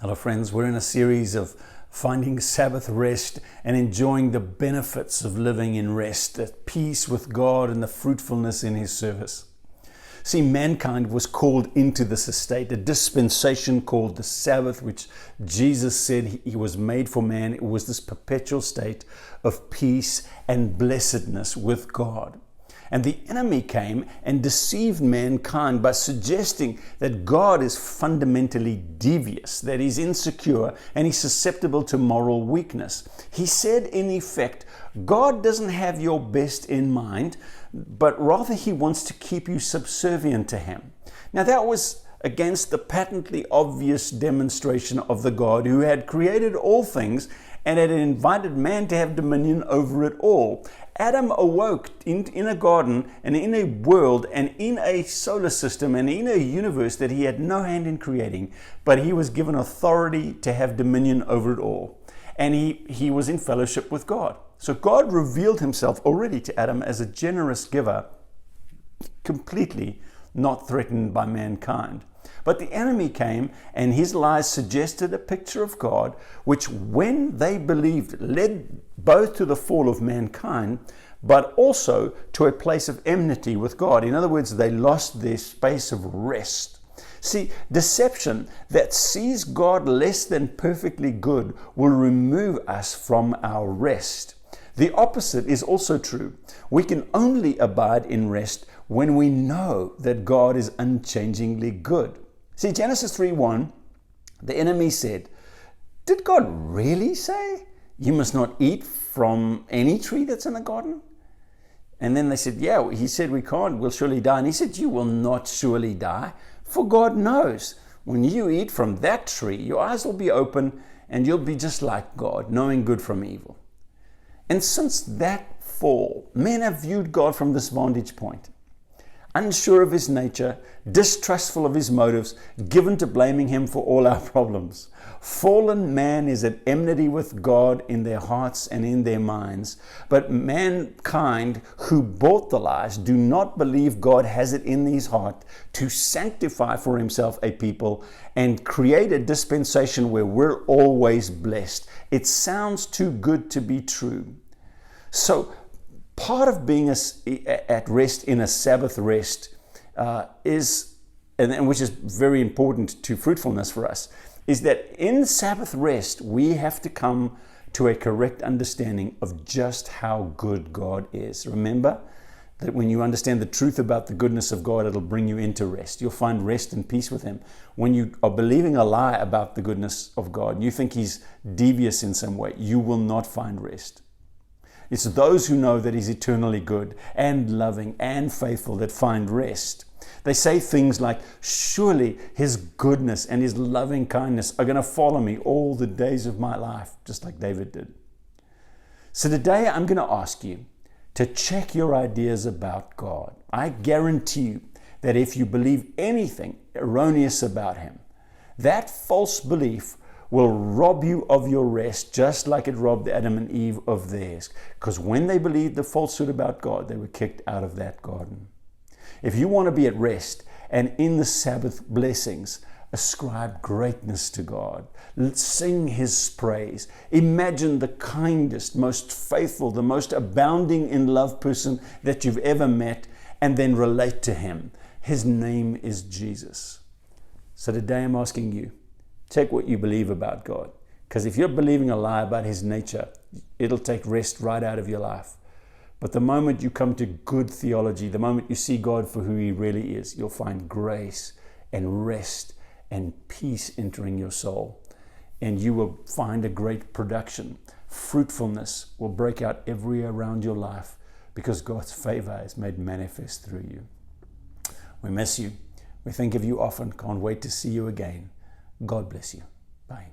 Hello friends, we're in a series of finding Sabbath rest and enjoying the benefits of living in rest, at peace with God and the fruitfulness in His service. See, mankind was called into this estate, a dispensation called the Sabbath, which Jesus said He was made for man. It was this perpetual state of peace and blessedness with God. And the enemy came and deceived mankind by suggesting that God is fundamentally devious, that He's insecure and He's susceptible to moral weakness. He said, in effect, God doesn't have your best in mind, but rather He wants to keep you subservient to Him. Now that was against the patently obvious demonstration of the God who had created all things and had invited man to have dominion over it all. Adam awoke in a garden and in a world and in a solar system and in a universe that he had no hand in creating, but he was given authority to have dominion over it all. And he was in fellowship with God. So God revealed Himself already to Adam as a generous giver, completely not threatened by mankind. But the enemy came and his lies suggested a picture of God, which when they believed led both to the fall of mankind, but also to a place of enmity with God. In other words, they lost their space of rest. See, deception that sees God less than perfectly good will remove us from our rest. The opposite is also true. We can only abide in rest when we know that God is unchangingly good. See, Genesis 3:1, the enemy said, "Did God really say you must not eat from any tree that's in the garden?" And then they said, "Yeah, He said we can't, we'll surely die." And He said, "You will not surely die, for God knows when you eat from that tree, your eyes will be open and you'll be just like God, knowing good from evil." And since that fall, men have viewed God from this vantage point. Unsure of His nature, distrustful of His motives, given to blaming Him for all our problems. Fallen man is at enmity with God in their hearts and in their minds. But mankind who bought the lies do not believe God has it in His heart to sanctify for Himself a people and create a dispensation where we're always blessed. It sounds too good to be true. So, part of being at rest in a Sabbath rest which is very important to fruitfulness for us, is that in Sabbath rest, we have to come to a correct understanding of just how good God is. Remember that when you understand the truth about the goodness of God, it'll bring you into rest. You'll find rest and peace with Him. When you are believing a lie about the goodness of God, and you think He's devious in some way, you will not find rest. It's those who know that He's eternally good and loving and faithful that find rest. They say things like, "Surely His goodness and His loving kindness are going to follow me all the days of my life," just like David did. So today I'm going to ask you to check your ideas about God. I guarantee you that if you believe anything erroneous about Him, that false belief will rob you of your rest, just like it robbed Adam and Eve of theirs. Because when they believed the falsehood about God, they were kicked out of that garden. If you want to be at rest and in the Sabbath blessings, ascribe greatness to God. Sing His praise. Imagine the kindest, most faithful, the most abounding in love person that you've ever met, and then relate to Him. His name is Jesus. So today I'm asking you, check what you believe about God. Because if you're believing a lie about His nature, it'll take rest right out of your life. But the moment you come to good theology, the moment you see God for who He really is, you'll find grace and rest and peace entering your soul. And you will find a great production. Fruitfulness will break out everywhere around your life because God's favor is made manifest through you. We miss you. We think of you often. Can't wait to see you again. God bless you. Bye.